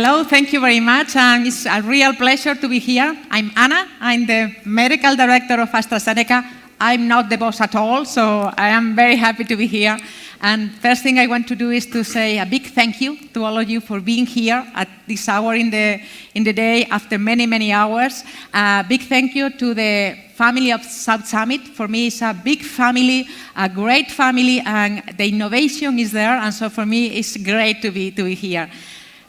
Hello, thank you very much. It's a real pleasure to be here. I'm Anna. I'm the medical director of AstraZeneca. I'm not the boss at all, so I am very happy to be here. And first thing I want to do is to say a big thank you to all of you for being here at this hour in the day after many, many hours. A big thank you to the family of South Summit. For me, it's a big family, a great family, and the innovation is there. And so for me, it's great to be here.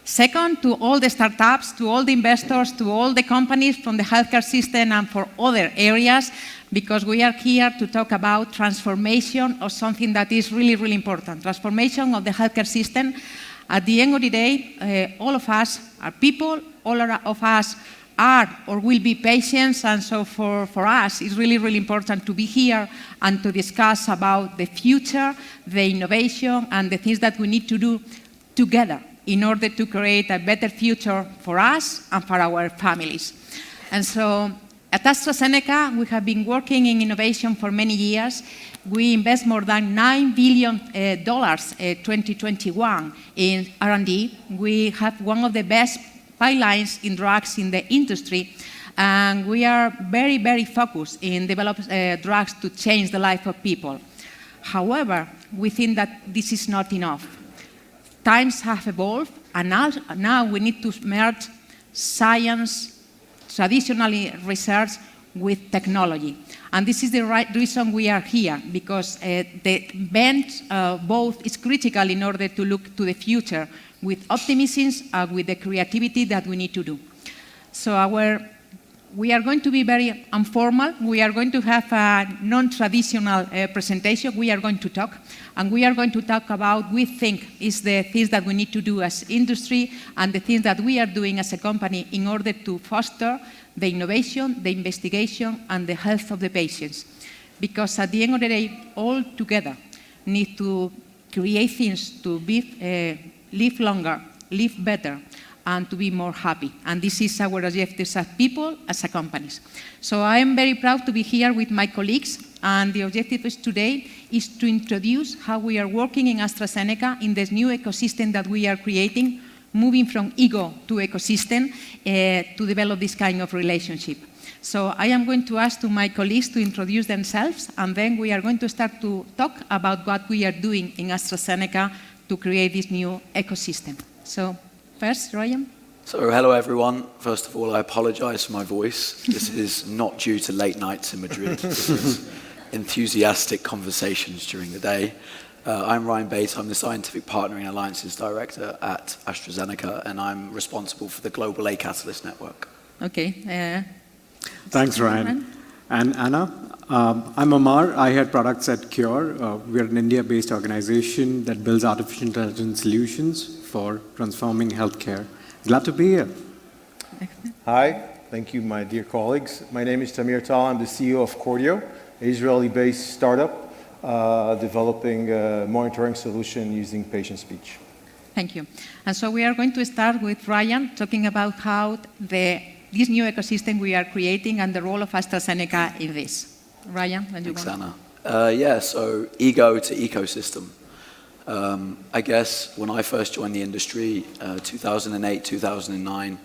Second, to all the startups, to all the investors, to all the companies from the healthcare system and for other areas, because we are here to talk about transformation of something that is really, really important, transformation of the healthcare system. At the end of the day, all of us are people, all of us are or will be patients, and so for us, it's really, really important to be here and to discuss about the future, the innovation, and the things that we need to do together in order to create a better future for us and for our families. And so at AstraZeneca, we have been working in innovation for many years. We invest more than $9 billion in 2021 in R&D. We have one of the best pipelines in drugs in the industry, and we are very, very focused in developing drugs to change the life of people. However, we think that this is not enough. Times have evolved, and now we need to merge science, traditional research, with technology. And this is the right reason we are here, because the blend both is critical in order to look to the future with optimism and with the creativity that we need to do. So we are going to be very informal. We are going to have a non-traditional presentation. We are going to talk, and we are going to talk about we think is the things that we need to do as industry and the things that we are doing as a company in order to foster the innovation, the investigation, and the health of the patients. Because at the end of the day, all together need to create things to live longer, live better, and to be more happy. And this is our objectives as people, as a companies. So I am very proud to be here with my colleagues, and the objective today is to introduce how we are working in AstraZeneca in this new ecosystem that we are creating, moving from ego to ecosystem to develop this kind of relationship. So I am going to ask to my colleagues to introduce themselves, and then we are going to start to talk about what we are doing in AstraZeneca to create this new ecosystem. So first, Ryan. So hello everyone. First of all, I apologize for my voice. This is not due to late nights in Madrid. This is enthusiastic conversations during the day. I'm Ryan Bate. I'm the Scientific Partnering Alliances Director at AstraZeneca, and I'm responsible for the Global A-Catalyst Network. Okay. Thanks, Ryan. And Anna. I'm Amar. I head products at Cure. We're an India-based organization that builds artificial intelligence solutions for transforming healthcare. Glad to be here. Hi. Thank you, my dear colleagues. My name is Tamir Tal. I'm the CEO of Cordio, an Israeli-based startup developing a monitoring solution using patient speech. Thank you. And so we are going to start with Ryan talking about how this new ecosystem we are creating and the role of AstraZeneca in this. Ryan, when you Thanks, want. Anna. Yeah, so ego to ecosystem. I guess when I first joined the industry, 2008, 2009,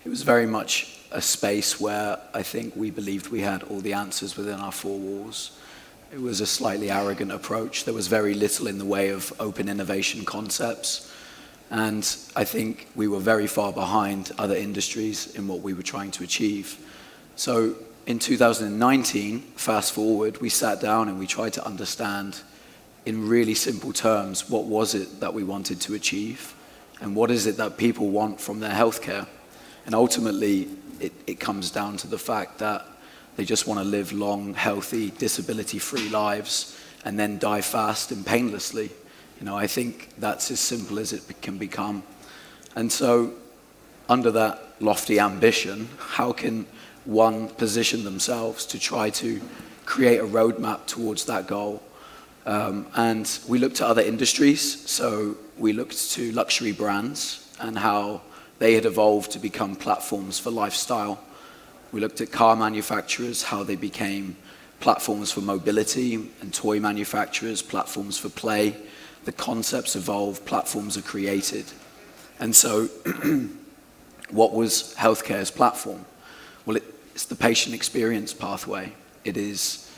it was very much a space where I think we believed we had all the answers within our four walls. It was a slightly arrogant approach. There was very little in the way of open innovation concepts. And I think we were very far behind other industries in what we were trying to achieve. So in 2019, fast forward, we sat down and we tried to understand in really simple terms, what was it that we wanted to achieve? And what is it that people want from their healthcare? And ultimately, it comes down to the fact that they just want to live long, healthy, disability-free lives and then die fast and painlessly. You know, I think that's as simple as it can become. And so, under that lofty ambition, how can one position themselves to try to create a roadmap towards that goal? And we looked at other industries. So we looked to luxury brands and how they had evolved to become platforms for lifestyle. We looked at car manufacturers, how they became platforms for mobility, and toy manufacturers, platforms for play. The concepts evolve, platforms are created. And so what was healthcare's platform? Well, it's the patient experience pathway. It is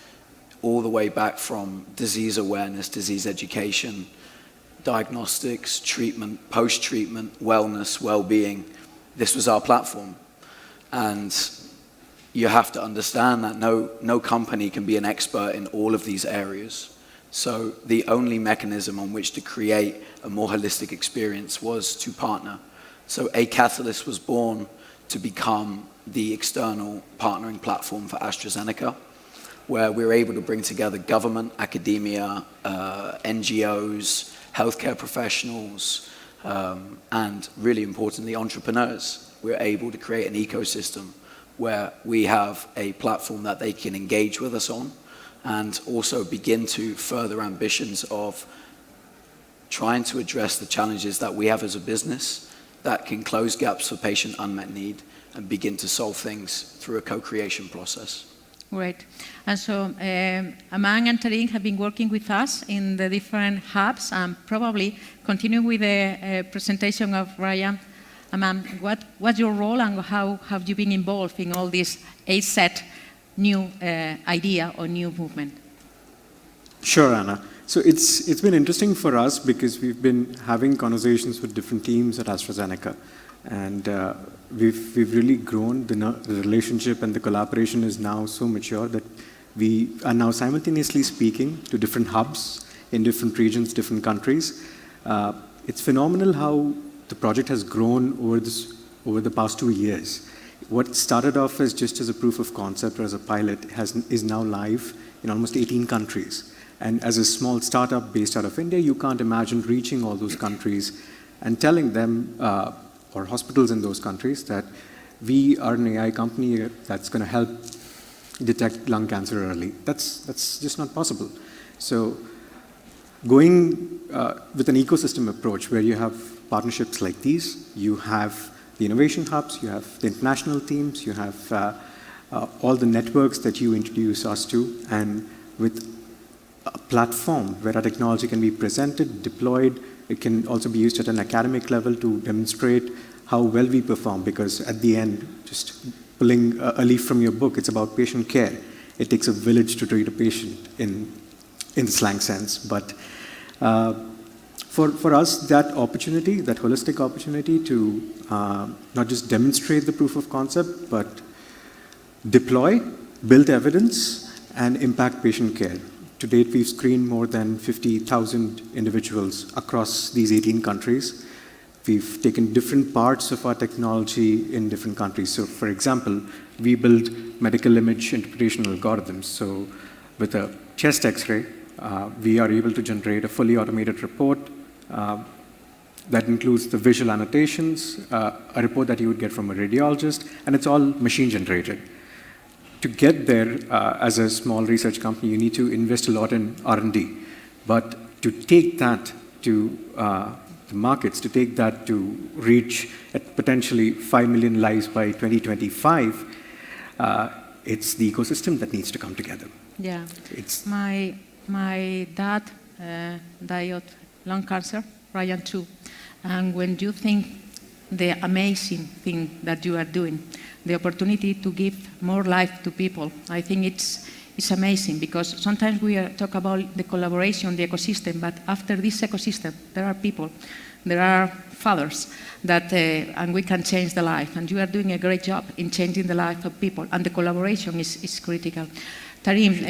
all the way back from disease awareness, disease education, diagnostics, treatment, post-treatment, wellness, well-being. This was our platform. And you have to understand that no company can be an expert in all of these areas. So the only mechanism on which to create a more holistic experience was to partner. So A-Catalyst was born to become the external partnering platform for AstraZeneca, where we were able to bring together government, academia, NGOs, healthcare professionals, and really importantly, entrepreneurs. We're able to create an ecosystem where we have a platform that they can engage with us on, and also begin to further ambitions of trying to address the challenges that we have as a business that can close gaps for patient unmet need and begin to solve things through a co-creation process. Great. And so Aman and Tarim have been working with us in the different hubs, and probably continuing with the presentation of Ryan. Aman, what's your role and how have you been involved in all this ACET new idea or new movement? Sure, Anna. So it's been interesting for us because we've been having conversations with different teams at AstraZeneca, and we've really grown. The relationship and the collaboration is now so mature that we are now simultaneously speaking to different hubs in different regions, different countries. It's phenomenal how the project has grown over the past 2 years. What started off as just as a proof of concept or as a pilot is now live in almost 18 countries. And as a small startup based out of India, you can't imagine reaching all those countries and telling them, or hospitals in those countries, that we are an AI company that's going to help detect lung cancer early. That's just not possible. So going with an ecosystem approach where you have partnerships like these, you have the innovation hubs, you have the international teams, you have all the networks that you introduce us to, and with a platform where our technology can be presented, deployed. It can also be used at an academic level to demonstrate how well we perform, because at the end, just pulling a leaf from your book, it's about patient care. It takes a village to treat a patient in the slang sense. But for us, that opportunity, that holistic opportunity to not just demonstrate the proof of concept, but deploy, build evidence, and impact patient care. To date, we've screened more than 50,000 individuals across these 18 countries. We've taken different parts of our technology in different countries. So, for example, we build medical image interpretation algorithms. So, with a chest X-ray, we are able to generate a fully automated report that includes the visual annotations, a report that you would get from a radiologist, and it's all machine generated. To get there, as a small research company, you need to invest a lot in R&D. But to take that to the markets, to take that to reach at potentially 5 million lives by 2025, it's the ecosystem that needs to come together. Yeah. My dad died of lung cancer, Ryan too. And when you think the amazing thing that you are doing, the opportunity to give more life to people, I think it's amazing, because sometimes we talk about the collaboration, the ecosystem, but after this ecosystem, there are people, there are fathers, that, and we can change the life. And you are doing a great job in changing the life of people, and the collaboration is critical. Tarim,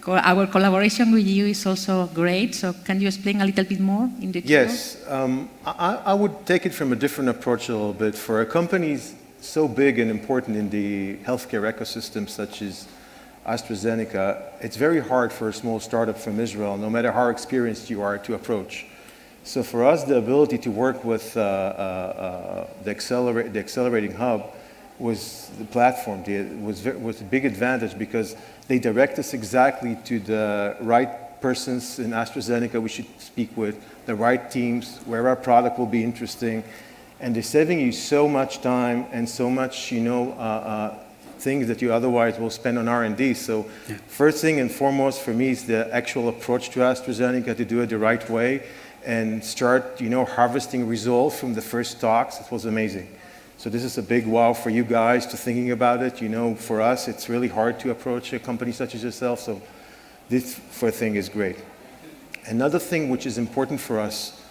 our collaboration with you is also great, so can you explain a little bit more in detail? Yes, I would take it from a different approach a little bit. For companies so big and important in the healthcare ecosystem such as AstraZeneca, it's very hard for a small startup from Israel, no matter how experienced you are, to approach. So for us, the ability to work with the accelerating hub was the platform. It was a big advantage because they direct us exactly to the right persons in AstraZeneca we should speak with, the right teams, where our product will be interesting. And they're saving you so much time and so much, things that you otherwise will spend on R&D. So first thing and foremost for me is the actual approach to AstraZeneca, to do it the right way and start, harvesting results from the first talks. It was amazing. So this is a big wow for you guys to thinking about it. For us, it's really hard to approach a company such as yourself. So this thing is great. Another thing which is important for us,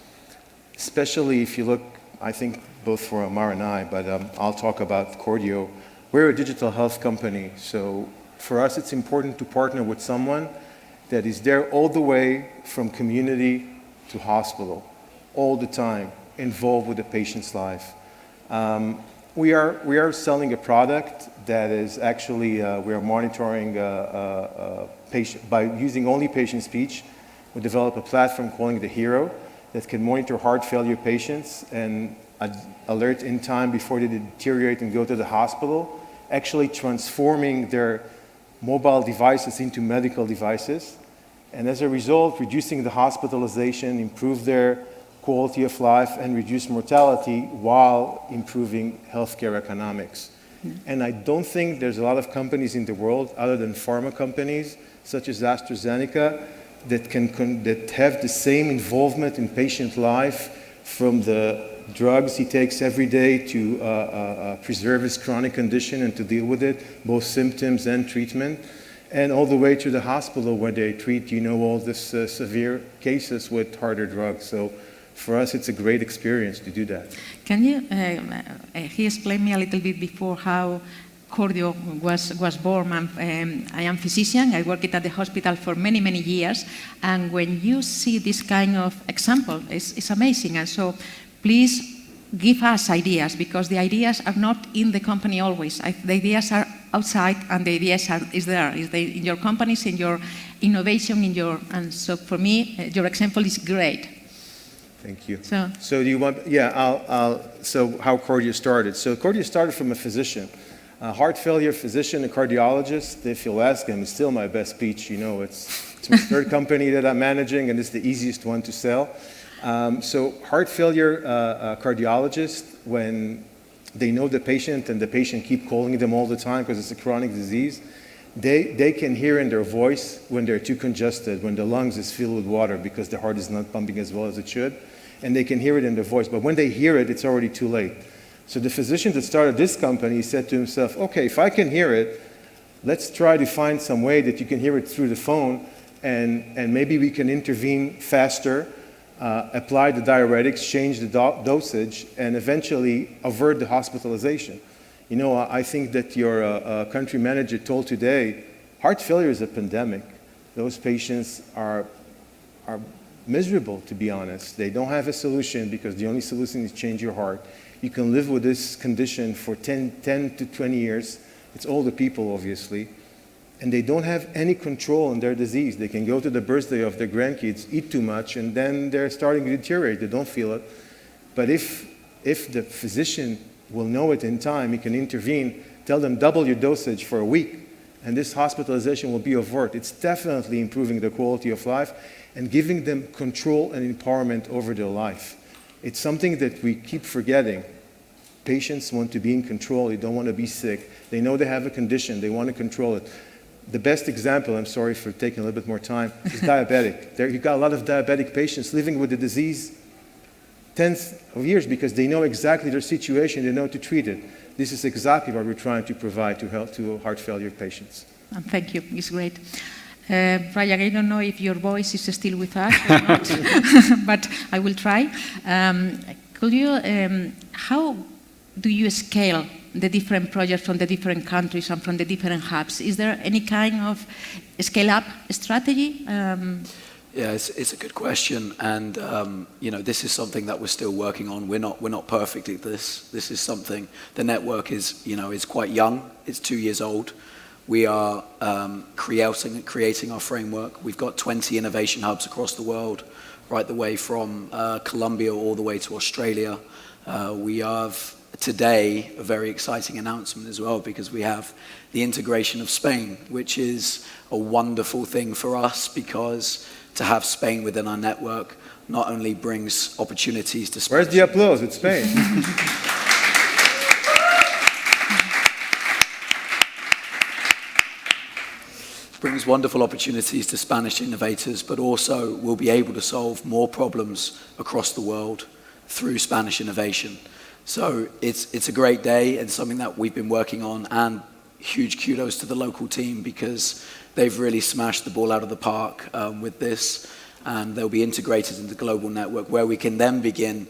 especially if you look, I think both for Amar and I, but I'll talk about Cordio. We're a digital health company. So for us, it's important to partner with someone that is there all the way from community to hospital, all the time, involved with the patient's life. We are selling a product that is actually, we are monitoring patient, by using only patient speech. We developed a platform calling the Hero that can monitor heart failure patients and alert in time before they deteriorate and go to the hospital, actually transforming their mobile devices into medical devices. And as a result, reducing the hospitalization, improve their quality of life, and reduce mortality while improving healthcare economics. And I don't think there's a lot of companies in the world, other than pharma companies, such as AstraZeneca, that have the same involvement in patient life, from the drugs he takes every day to preserve his chronic condition and to deal with it, both symptoms and treatment, and all the way to the hospital where they treat, all this severe cases with harder drugs. So for us, it's a great experience to do that. Can you, he explained me a little bit before how Cordio was born. I am a physician. I worked at the hospital for many, many years. And when you see this kind of example, it's amazing. And so please give us ideas, because the ideas are not in the company always. The ideas are outside, and the ideas is there. In your companies, in your innovation, and so for me, your example is great. Thank you. So do you want, so how Cordio started. So Cordio started from a physician, a heart failure physician, a cardiologist. If you'll ask him, it's still my best speech. It's my third company that I'm managing, and it's the easiest one to sell. So heart failure cardiologist, when they know the patient and the patient keep calling them all the time because it's a chronic disease, they can hear in their voice when they're too congested, when the lungs is filled with water because the heart is not pumping as well as it should, and they can hear it in their voice. But when they hear it, it's already too late. So the physician that started this company said to himself, okay, if I can hear it, let's try to find some way that you can hear it through the phone, and maybe we can intervene faster, apply the diuretics, change the dosage, and eventually avert the hospitalization. I think that your country manager told today, heart failure is a pandemic. Those patients are miserable, to be honest. They don't have a solution, because the only solution is change your heart. You can live with this condition for 10 to 20 years. It's older people, obviously. And they don't have any control on their disease. They can go to the birthday of their grandkids, eat too much, and then they're starting to deteriorate. They don't feel it. But if the physician will know it in time, he can intervene, tell them double your dosage for a week, and this hospitalization will be averted. It's definitely improving their quality of life and giving them control and empowerment over their life. It's something that we keep forgetting. Patients want to be in control. They don't want to be sick. They know they have a condition. They want to control it. The best example, I'm sorry for taking a little bit more time, is diabetic. You've got a lot of diabetic patients living with the disease tens of years because they know exactly their situation. They know to treat it. This is exactly what we're trying to provide to heart failure patients. Thank you. It's great. Ryan, I don't know if your voice is still with us or not, but I will try. Could you, how do you scale the different projects from the different countries and from the different hubs? Is there any kind of scale-up strategy? Yeah, it's a good question, and this is something that we're still working on. We're not perfect at this. This is something. The network is quite young. It's 2 years old. We are creating our framework. We've got 20 innovation hubs across the world, right the way from Colombia all the way to Australia. We have today a very exciting announcement as well, because we have the integration of Spain, which is a wonderful thing for us, because to have Spain within our network not only brings opportunities to Spain. Where's the applause? It's Spain. brings wonderful opportunities to Spanish innovators, but also will be able to solve more problems across the world through Spanish innovation. So it's a great day and something that we've been working on, and huge kudos to the local team because they've really smashed the ball out of the park with this, and they'll be integrated into the global network where we can then begin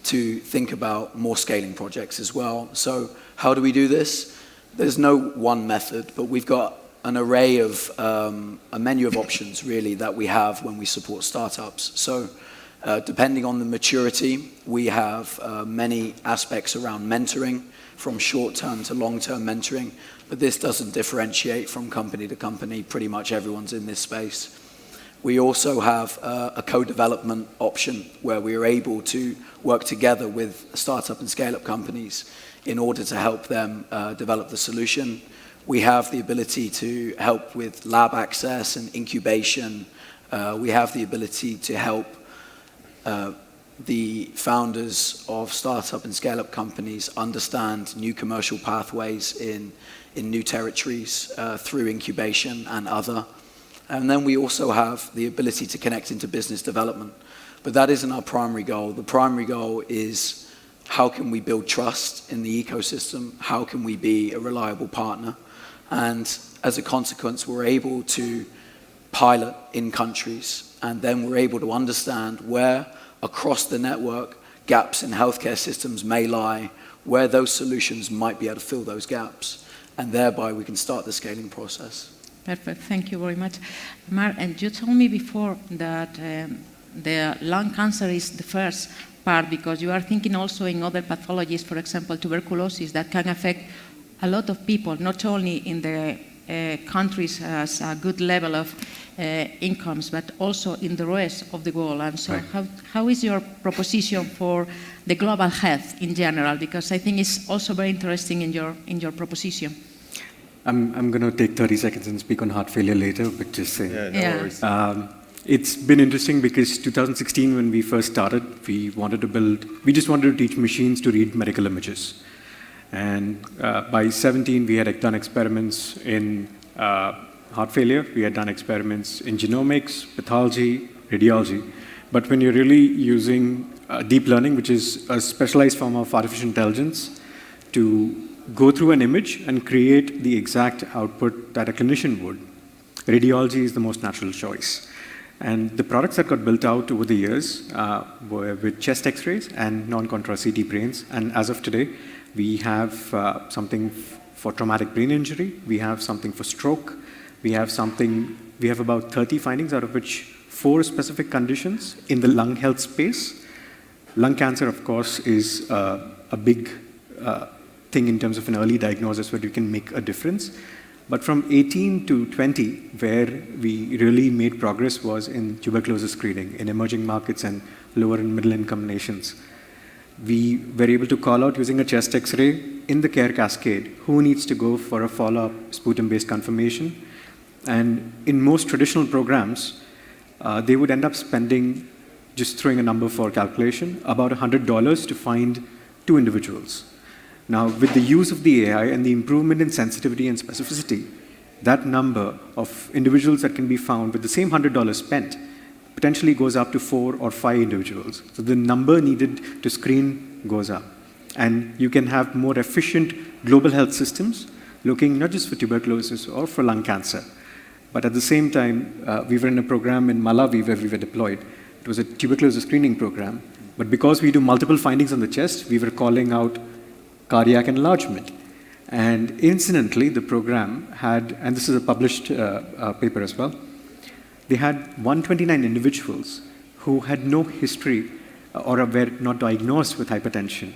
to think about more scaling projects as well. So how do we do this? There's no one method, but we've got an array of, a menu of options really that we have when we support startups. So depending on the maturity, we have many aspects around mentoring, from short-term to long-term mentoring, but this doesn't differentiate from company to company. Pretty much everyone's in this space. We also have a co-development option where we are able to work together with startup and scale-up companies in order to help them develop the solution. We have the ability to help with lab access and incubation. We have the ability to help the founders of startup and scale-up companies understand new commercial pathways in new territories through incubation and other. And then we also have the ability to connect into business development. But that isn't our primary goal. The primary goal is how can we build trust in the ecosystem? How can we be a reliable partner? And as a consequence, we're able to pilot in countries, and then we're able to understand where across the network gaps in healthcare systems may lie, where those solutions might be able to fill those gaps, and thereby we can start the scaling process. Perfect. Thank you very much. Mar, and you told me before that the lung cancer is the first part because you are thinking also in other pathologies, for example, tuberculosis, that can affect a lot of people, not only in the countries has a good level of incomes, but also in the rest of the world. And so right. how is your proposition for the global health in general? Because I think it's also very interesting in your proposition. I'm going to take 30 seconds and speak on heart failure later, but just saying. Yeah, no worries. It's been interesting because 2016 when we first started, we just wanted to teach machines to read medical images. And by 17, we had done experiments in heart failure. We had done experiments in genomics, pathology, radiology. But when you're really using deep learning, which is a specialized form of artificial intelligence, to go through an image and create the exact output that a clinician would, radiology is the most natural choice. And the products that got built out over the years were with chest X-rays and non-contrast CT brains. And as of today, we have something for traumatic brain injury. We have something for stroke. We have about 30 findings, out of which 4 specific conditions in the lung health space. Lung cancer, of course, is a big thing in terms of an early diagnosis where you can make a difference. But from 18 to 20, where we really made progress was in tuberculosis screening in emerging markets and lower and middle income nations. We were able to call out using a chest X-ray in the care cascade who needs to go for a follow-up sputum-based confirmation. And in most traditional programs, they would end up spending, just throwing a number for calculation, about $100 to find 2 individuals. Now, with the use of the AI and the improvement in sensitivity and specificity, that number of individuals that can be found with the same $100 spent potentially goes up to 4 or 5 individuals. So the number needed to screen goes up. And you can have more efficient global health systems looking not just for tuberculosis or for lung cancer. But at the same time, we were in a program in Malawi where we were deployed. It was a tuberculosis screening program. But because we do multiple findings on the chest, we were calling out cardiac enlargement. And incidentally, the program had, and this is a published paper as well, they had 129 individuals who had no history or were not diagnosed with hypertension.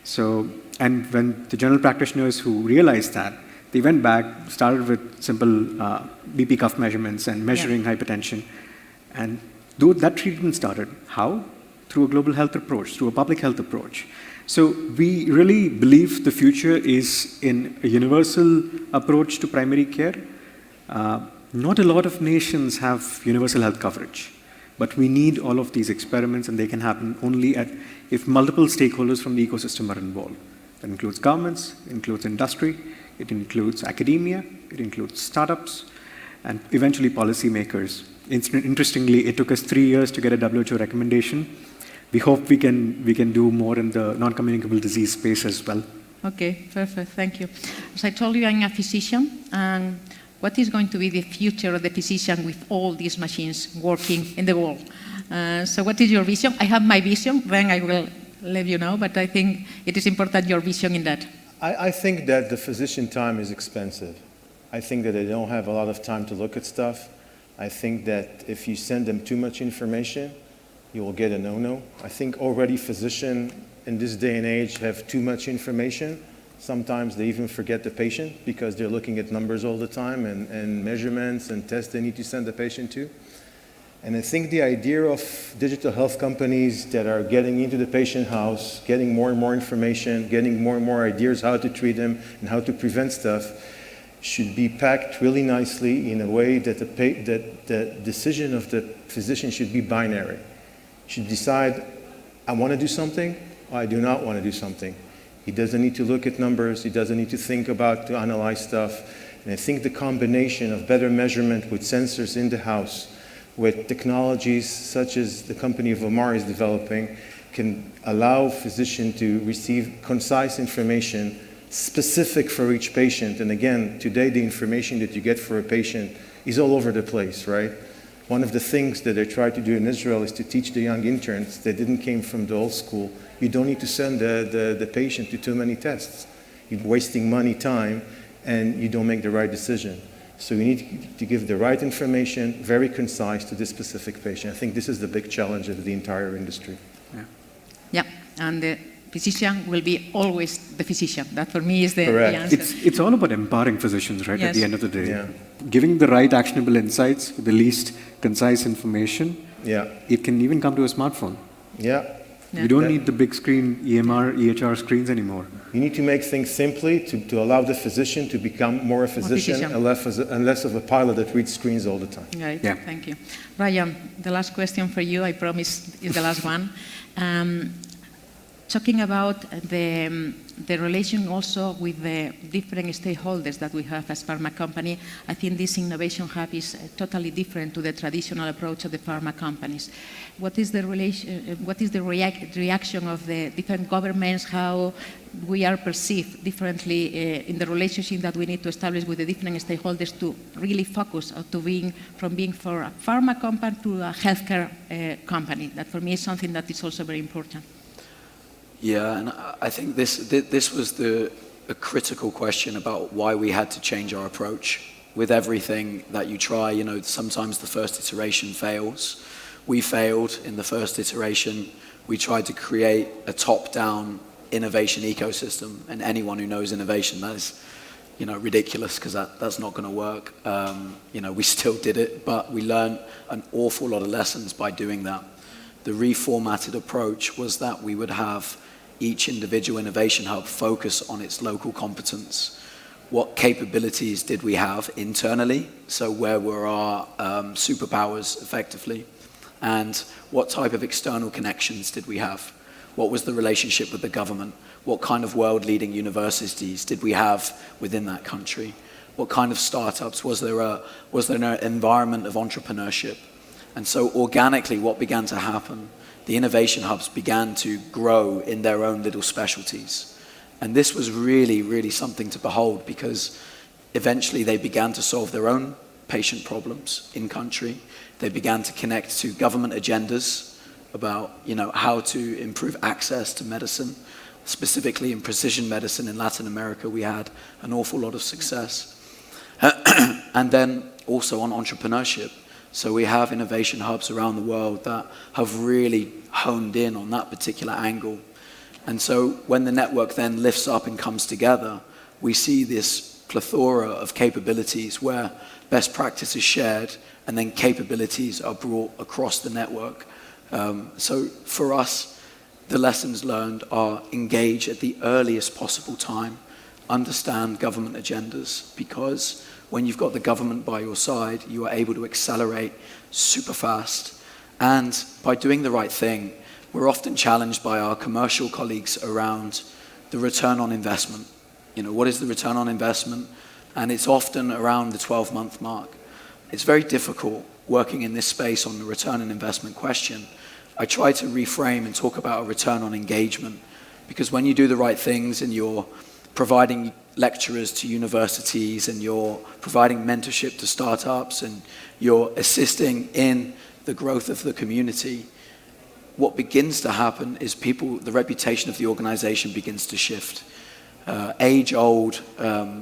So, and when the general practitioners who realized that, they went back, started with simple BP cuff measurements and measuring hypertension. And though that treatment started, how? Through a global health approach, through a public health approach. So we really believe the future is in a universal approach to primary care. Not a lot of nations have universal health coverage, but we need all of these experiments, and they can happen only if multiple stakeholders from the ecosystem are involved. That includes governments, it includes industry, it includes academia, it includes startups, and eventually policymakers. Interestingly, it took us 3 years to get a WHO recommendation. We hope we can do more in the non-communicable disease space as well. Okay, perfect. Thank you. As I told you, I'm a physician, and what is going to be the future of the physician with all these machines working in the world? So what is your vision? I have my vision, then I will let you know, but I think it is important your vision in that. I think that the physician time is expensive. I think that they don't have a lot of time to look at stuff. I think that if you send them too much information, you will get a no-no. I think already physicians in this day and age have too much information. Sometimes they even forget the patient because they're looking at numbers all the time and measurements and tests they need to send the patient to. And I think the idea of digital health companies that are getting into the patient house, getting more and more information, getting more and more ideas how to treat them and how to prevent stuff should be packed really nicely in a way that the decision of the physician should be binary. Should decide, I want to do something, or I do not want to do something. He doesn't need to look at numbers. He doesn't need to think about to analyze stuff. And I think the combination of better measurement with sensors in the house, with technologies such as the company of Omar is developing, can allow physicians to receive concise information specific for each patient. And again, today the information that you get for a patient is all over the place, right? One of the things that they try to do in Israel is to teach the young interns that didn't came from the old school. You don't need to send the patient to too many tests. You're wasting money, time, and you don't make the right decision. So you need to give the right information, very concise to this specific patient. I think this is the big challenge of the entire industry. Yeah, and the physician will be always the physician. That for me is the answer. It's all about empowering physicians, right, Yes. at the end of the day. Yeah. Giving the right actionable insights, the least concise information. Yeah. It can even come to a smartphone. Yeah. You don't need the big screen EMR, EHR screens anymore. You need to make things simply to allow the physician to become more a physician and less of a pilot that reads screens all the time. Right, Yeah. Thank you. Ryan, the last question for you, I promise, is the last one. Talking about the relation also with the different stakeholders that we have as pharma company, I think this innovation hub is totally different to the traditional approach of the pharma companies. What is the relation? What is the reaction of the different governments? How we are perceived differently in the relationship that we need to establish with the different stakeholders to really focus on from being for a pharma company to a healthcare company? That for me is something that is also very important. Yeah, and I think this was a critical question about why we had to change our approach. With everything that you try, you know, sometimes the first iteration fails. We failed in the first iteration. We tried to create a top-down innovation ecosystem, and anyone who knows innovation, that is, you know, ridiculous because that's not going to work. You know, we still did it, but we learned an awful lot of lessons by doing that. The reformatted approach was that we would have each individual innovation hub focus on its local competence. What capabilities did we have internally? So where were our superpowers effectively? And what type of external connections did we have? What was the relationship with the government? What kind of world-leading universities did we have within that country? What kind of startups? Was there an environment of entrepreneurship? And so organically, what began to happen, the innovation hubs began to grow in their own little specialties. And this was really, really something to behold because eventually they began to solve their own patient problems in country. They began to connect to government agendas about, you know, how to improve access to medicine. Specifically in precision medicine in Latin America, we had an awful lot of success. And then also on entrepreneurship. So we have innovation hubs around the world that have really honed in on that particular angle. And so when the network then lifts up and comes together, we see this plethora of capabilities where best practice is shared and then capabilities are brought across the network. So for us, the lessons learned are engage at the earliest possible time, understand government agendas, because when you've got the government by your side, you are able to accelerate super fast. And by doing the right thing, we're often challenged by our commercial colleagues around the return on investment. You know, what is the return on investment? And it's often around the 12-month mark. it's very difficult working in this space on the return on investment question. I try to reframe and talk about a return on engagement, because when you do the right things and you're providing lecturers to universities and you're providing mentorship to startups and you're assisting in the growth of the community, what begins to happen is the reputation of the organization begins to shift. Age-old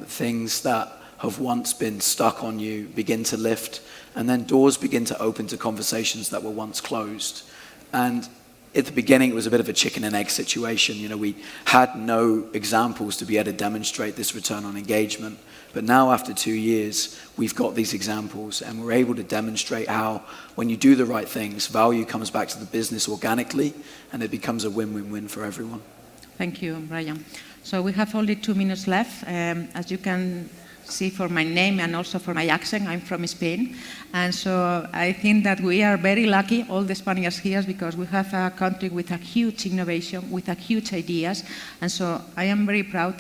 things that have once been stuck on you begin to lift, and then doors begin to open to conversations that were once closed. And at the beginning, it was a bit of a chicken and egg situation. You know, we had no examples to be able to demonstrate this return on engagement. But now, after 2 years, we've got these examples, and we're able to demonstrate how, when you do the right things, value comes back to the business organically, and it becomes a win-win-win for everyone. Thank you, Brian. So we have only 2 minutes left. As you can see for my name and also for my accent, I'm from Spain. And so I think that we are very lucky, all the Spaniards here, because we have a country with a huge innovation, with a huge ideas. And so I am very proud.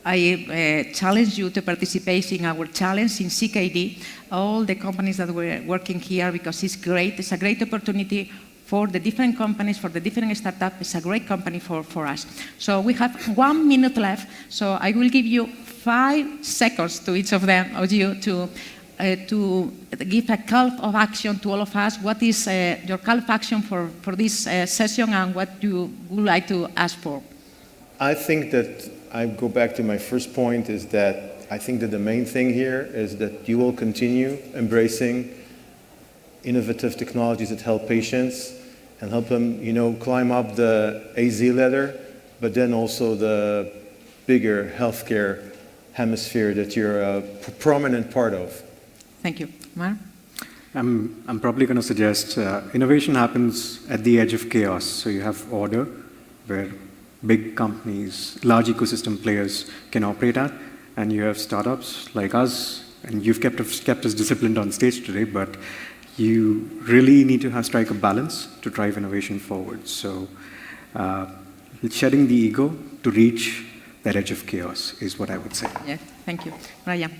I challenge you to participate in our challenge in CKD, all the companies that were working here, because it's great. It's a great opportunity for the different companies, for the different startups. It's a great company for us. So we have 1 minute left. So I will give you 5 seconds to each of you to give a call of action to all of us. What is your call of action for this session, and what you would like to ask for? I think that I go back to my first point, is that I think that the main thing here is that you will continue embracing innovative technologies that help patients and help them, climb up the AZ ladder, but then also the bigger healthcare hemisphere that you're a prominent part of. Thank you. Mar? I'm probably going to suggest innovation happens at the edge of chaos. So you have order, where big companies, large ecosystem players can operate at, and you have startups like us, and you've kept us disciplined on stage today, but you really need to strike a balance to drive innovation forward. So shedding the ego to reach that edge of chaos is what I would say. Yeah, thank you. Brian?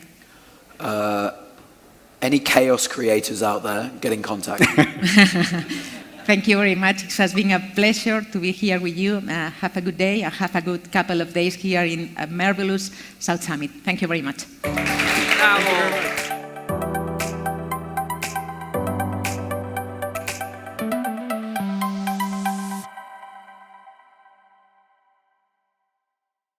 Any chaos creators out there, get in contact. Thank you very much. It has been a pleasure to be here with you. Have a good day, and have a good couple of days here in a marvelous South Summit. Thank you very much. Bravo.